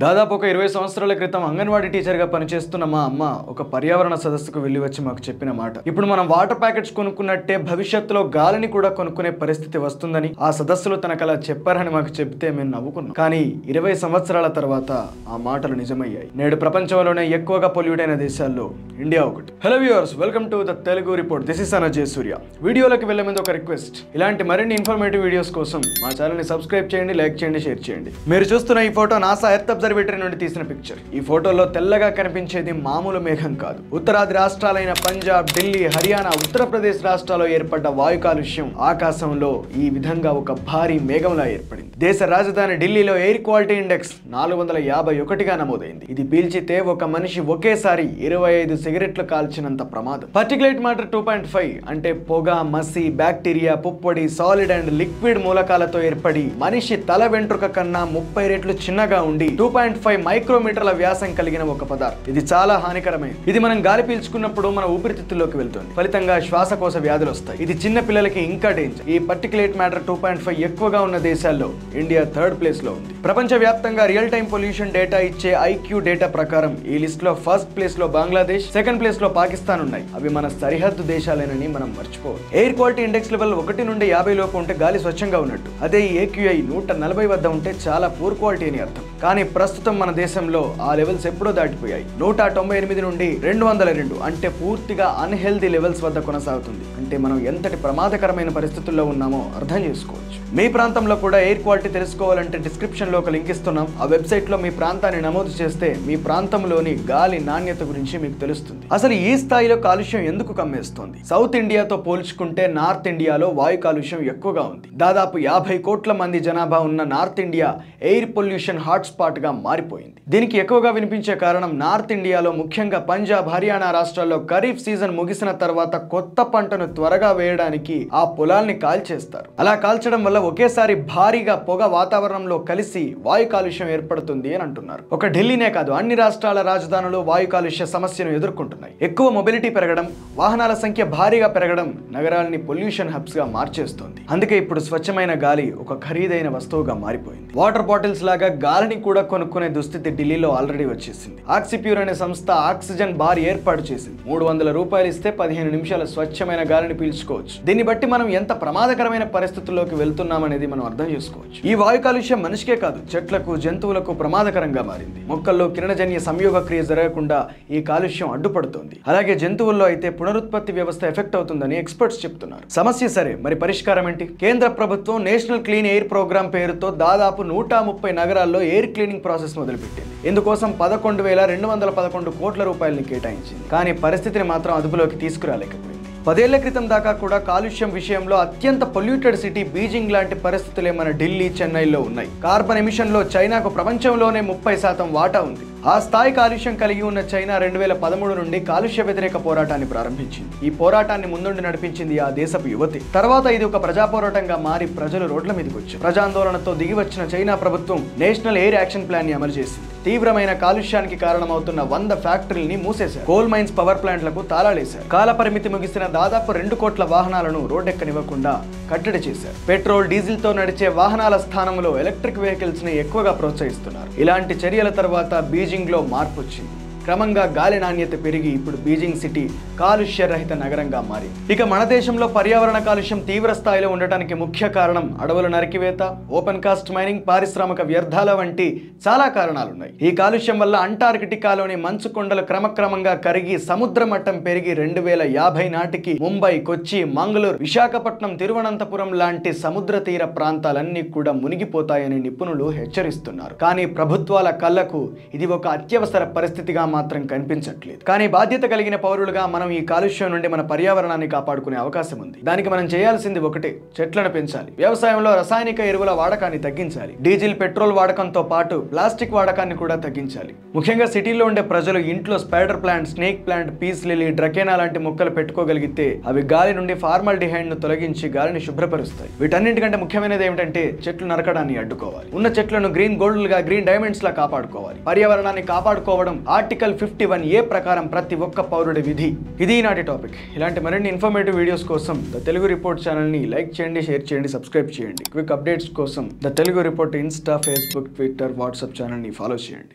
దాదాపు ఒక 20 సంవత్సరాల క్రితం అంగన్వాడీ టీచర్గా పనిచేస్తున్న మా అమ్మ ఒక పర్యావరణ సదస్సుకు వెళ్ళి వచ్చి మాకు చెప్పిన మాట. ఇప్పుడు మనం వాటర్ ప్యాకెట్స్ కొనుక్కున్నట్టే భవిష్యత్తులో గాలిని కూడా కొనుక్కునే పరిస్థితి వస్తుందని ఆ సదస్సులో తనకు అలా చెప్పారని మాకు చెప్తే మేము నవ్వుకున్నాం. కానీ 20 సంవత్సరాల తర్వాత ఆ మాటలు నిజమయ్యాయి. నేడు ప్రపంచంలోనే ఎక్కువగా పొల్యూట్ అయిన దేశాల్లో ఇండియా ఒకటి. Hello viewers, welcome to the Telugu report. This is అనజయ్ సూర్య. వీడియోలోకి వెళ్లే ముందు ఒక రిక్వెస్ట్, ఇలాంటి మరిన్ని ఇన్ఫర్మేటివ్ వీడియోస్ కోసం మా ఛానల్ ని సబ్స్క్రైబ్ చేయండి, లైక్ చేయండి, షేర్ చేయండి. మీరు చూస్తున్న ఈ ఫోటో నాసా ఎర్త్ అబ్జర్వేటరీ నుండి తీసిన పిక్చర్. ఈ ఫోటోలో తెల్లగా కనిపించేది మామూలు మేఘం కాదు. ఉత్తరాది రాష్ట్రాలైన పంజాబ్, ఢిల్లీ, హర్యానా, ఉత్తరప్రదేశ్ రాష్ట్రాల్లో ఏర్పడ్డ వాయు కాలుష్యం ఆకాశంలో ఈ విధంగా ఒక భారీ మేఘంలా ఏర్పడింది. దేశ రాజధాని ఢిల్లీలో ఎయిర్ క్వాలిటీ ఇండెక్స్ 451గా నమోదైంది. ఇది పీల్చితే ఒక మనిషి ఒకేసారి 25 సిగరెట్లు కాల్చినంత ప్రమాదం. పార్టిక్యులేట్ మ్యాటర్ 2.5 అంటే పొగ, మసి, బ్యాక్టీరియా, పుప్పొడి, సాలిడ్ అండ్ లిక్విడ్ మూలకాలతో ఏర్పడి మనిషి తల వెంట్రుక కన్నా 30 రెట్లు చిన్నగా ఉండి 2.5 మైక్రోమీటర్ల వ్యాసం కలిగిన ఒక పదార్థం. ఇది చాలా హానికరమైనది. ఇది మనం గాలి పీల్చుకున్నప్పుడు మన ఊపిరితిత్తుల్లోకి వెళ్తుంది. ఫలితంగా శ్వాసకోశ వ్యాధులు వస్తాయి. ఇది చిన్న పిల్లలకి ఇంకా డేంజర్. ఈ పార్టిక్యులేట్ మ్యాటర్ 2.5 ఎక్కువగా ఉన్న దేశాల్లో ఇండియా 3rd ప్లేస్ లో ఉంది. ప్రపంచ వ్యాప్తంగా రియల్ టైం పొల్యూషన్ డేటా ఇచ్చే IQ డేటా ప్రకారం ఈ లిస్ట్ లో 1st ప్లేస్ లో బంగ్లాదేశ్, 2nd ప్లేస్ లో పాకిస్తాన్ ఉన్నాయి. అవి మన సరిహద్దు దేశాలేనని మనం మర్చిపోవాలి. ఎయిర్ క్వాలిటీ ఇండెక్స్ లెవెల్ 1 నుండి 50 లోపు ఉంటే గాలి స్వచ్ఛంగా ఉన్నట్టు. అదే ఈ AQI 140 వద్ద ఉంటే చాలా పూర్ క్వాలిటీ అని అర్థం. కానీ ప్రస్తుతం మన దేశంలో ఆ లెవెల్స్ ఎప్పుడో దాటిపోయాయి. 198 నుండి 202 అంటే పూర్తిగా అన్హెల్దీ లెవెల్స్ వద్ద కొనసాగుతుంది. అంటే మనం ఎంతటి ప్రమాదకరమైన పరిస్థితుల్లో ఉన్నామో అర్థం చేసుకోవచ్చు. మీ ప్రాంతంలో కూడా ఎయిర్ క్వాలిటీ తెలుసుకోవాలంటే డిస్క్రిప్షన్ లో ఒక లింక్ ఇస్తున్నాం. ఆ వెబ్సైట్ లో మీ ప్రాంతాన్ని నమోదు చేస్తే మీ ప్రాంతంలోని గాలి నాణ్యత గురించి మీకు తెలుస్తుంది. అసలు ఈ స్థాయిలో కాలుష్యం ఎందుకు కమ్మేస్తోంది? సౌత్ ఇండియాతో పోల్చుకుంటే నార్త్ ఇండియాలో వాయు కాలుష్యం ఎక్కువగా ఉంది. దాదాపు 50 కోట్ల మంది జనాభా ఉన్న north India air pollution hotspot గా మారిపోయింది. దీనికి ఎక్కువగా వినిపించే కారణం నార్త్ ఇండియాలో ముఖ్యంగా పంజాబ్, హర్యానా రాష్ట్రాల్లో ఖరీఫ్ సీజన్ ముగిసిన తర్వాత కొత్త పంటను త్వరగా వేయడానికి ఆ పొలాల్ని కాల్చేస్తారు. అలా కాల్చడం వల్ల ఒకేసారి భారీగా పొగ వాతావరణంలో కలిసి వాయు కాలుష్యం ఏర్పడుతుంది అని అంటున్నారు. ఒక ఢిల్లీనే కాదు, అన్ని రాష్ట్రాల రాజధానులు వాయు కాలుష్య సమస్యను ఎదుర్కొంటున్నాయి. ఎక్కువ మొబిలిటీ పెరగడం, వాహనాల సంఖ్య భారీగా పెరగడం నగరాల్ని పొల్యూషన్ హబ్స్ గా మార్చేస్తోంది. అందుకే ఇప్పుడు స్వచ్ఛమైన గాలి ఒక ఖరీదైన వస్తువుగా మారిపోయింది. వాటర్ బాటిల్స్ లాగా గాలిని కూడా కొనుక్కునే దుస్థితి ఢిల్లీలో ఆల్రెడీ వచ్చేసింది. ఆక్సిప్యూర్ అనే సంస్థ ఆక్సిజన్ బార్ ఏర్పాటు చేసింది. 300 రూపాయలు ఇస్తే 15 నిమిషాల స్వచ్ఛమైన గాలిని పీల్చుకోవచ్చు. దీన్ని బట్టి మనం ఎంత ప్రమాదకరమైన పరిస్థితుల్లోకి వెళ్తున్నామనేది మనం అర్థం చేసుకోవచ్చు. ఈ వాయు కాలుష్యం మనిషికే కాదు, చెట్లకు, జంతువులకు ప్రమాదకరంగా మారింది. మొక్కల్లో కిరణజన్య సంయోగ క్రియ జరగకుండా ఈ కాలుష్యం అడ్డుపడుతోంది. అలాగే జంతువుల్లో అయితే పునరుత్పత్తి వ్యవస్థ ఎఫెక్ట్ అవుతుందని ఎక్స్పర్ట్స్ చెప్తున్నారు. సమస్య సరే, మరి పరిష్కారం ఏంటి? కేంద్ర ప్రభుత్వం నేషనల్ క్లీన్ ఎయిర్ ప్రోగ్రామ్ పేరుతో దాదాపు 130 నగరాల్లో ఎయిర్ క్లీనింగ్ ప్రాసెస్ మొదలుపెట్టింది. ఇందుకోసం 11,211 కోట్ల రూపాయలని కేటాయించింది. కానీ పరిస్థితిని మాత్రం అదుపులోకి తీసుకురాలేకపోయింది. 10 ఏళ్ల క్రితం దాకా కూడా కాలుష్యం విషయంలో అత్యంత పొల్యూటెడ్ సిటీ బీజింగ్ లాంటి పరిస్థితులే మన ఢిల్లీ, చెన్నైలో ఉన్నాయి. కార్బన్ ఎమిషన్ లో చైనాకు ప్రపంచంలోనే 30% వాటా ఉంది. ఆ స్థాయి కాలుష్యం కలిగి ఉన్న చైనా 2013 నుండి కాలుష్య వ్యతిరేక పోరాటాన్ని ప్రారంభించింది. ఈ పోరాటాన్ని ముందుండి నడిపించింది ఆ దేశపు యువతి. తర్వాత ఇది ఒక ప్రజా పోరాటంగా మారి ప్రజలు రోడ్ల మీదకి వచ్చారు. ప్రజాందోళనతో దిగివచ్చిన చైనా ప్రభుత్వం నేషనల్ ఎయిర్ యాక్షన్ ప్లాన్ ని అమలు చేసింది. తీవ్రమైన కాలుష్యానికి కారణమవుతున్న 100 ఫ్యాక్టరీల్ని మూసేశారు. కోల్ మైన్స్, పవర్ ప్లాంట్లకు తాళాలేశారు. కాల పరిమితి ముగిసిన దాదాపు 2 కోట్ల వాహనాలను రోడ్డెక్కనివ్వకుండా కట్టడి చేశారు. పెట్రోల్, డీజిల్ తో నడిచే వాహనాల స్థానంలో ఎలక్ట్రిక్ వెహికల్స్ ని ఎక్కువగా ప్రోత్సహిస్తున్నారు. ఇలాంటి చర్యల తర్వాత బీజింగ్ లో మార్పు వచ్చింది. క్రమంగా గాలి నాణ్యత పెరిగి ఇప్పుడు బీజింగ్ సిటీ కాలుష్య రహిత నగరంగా మారింది. ఇక మన దేశంలో పర్యావరణ కాలుష్యం తీవ్ర స్థాయిలో ఉండటానికి ముఖ్య కారణం అడవుల నరికివేత, ఓపెన్ కాస్ట్ మైనింగ్, పారిశ్రామిక వ్యర్థాల వంటి చాలా కారణాలున్నాయి. ఈ కాలుష్యం వల్ల అంటార్కిటికాలోని మంచు కొండలు క్రమక్రమంగా కరిగి సముద్ర మట్టం పెరిగి 2050 నాటికి ముంబై, కొచ్చి, మంగళూరు, విశాఖపట్నం, తిరువనంతపురం లాంటి సముద్ర తీర ప్రాంతాలన్నీ కూడా మునిగిపోతాయని నిపుణులు హెచ్చరిస్తున్నారు. కానీ ప్రభుత్వాల కళ్లకు ఇది ఒక అత్యవసర పరిస్థితిగా మాత్రం కనిపించట్లేదు. కానీ బాధ్యత కలిగిన పౌరులుగా మనం ఈ కాలుష్యం నుండి మన పర్యావరణాన్ని కాపాడుకునే అవకాశం ఉంది. దానికి మనం చేయాల్సింది ఒకటే, చెట్లను పెంచాలి. వ్యవసాయంలో రసాయనిక ఎరువుల వాడకాన్ని తగ్గించాలి. డీజిల్, పెట్రోల్ వాడకంతో పాటు ప్లాస్టిక్ వాడకాన్ని కూడా తగ్గించాలి. ముఖ్యంగా సిటీలో ఉండే ప్రజలు ఇంట్లో spider plant, snake plant, peace lily, dracaena లాంటి మొక్కలు పెట్టుకోగలిగితే అవి గాలి నుండి ఫార్మాల్డిహైడ్ ను తొలగించి గాలిని శుభ్రపరుస్తాయి. వీటన్నింటికంటే ముఖ్యమైనది ఏమిటంటే చెట్లు నరకడాన్ని అడ్డుకోవాలి. ఉన్న చెట్లను గ్రీన్ గోల్డ్ గా, గ్రీన్ డైమండ్స్ లా కాపాడుకోవాలి. పర్యావరణాన్ని కాపాడుకోవడం ఆర్టికల్ 51A ప్రకారం ప్రతి ఒక్క పౌరుడి విధి. ఇది ఈనాటి టాపిక్. ఇలాంటి మరిన్ని ఇన్ఫర్మేటివ్ వీడియోస్ కోసం ద తెలుగు రిపోర్ట్ ఛానల్ ని లైక్ చేయండి, షేర్ చేయండి, సబ్స్క్రైబ్ చేయండి. క్విక్ అప్డేట్స్ కోసం the Telugu report Insta, Facebook, Twitter, WhatsApp channel ని ఫాలో చేయండి.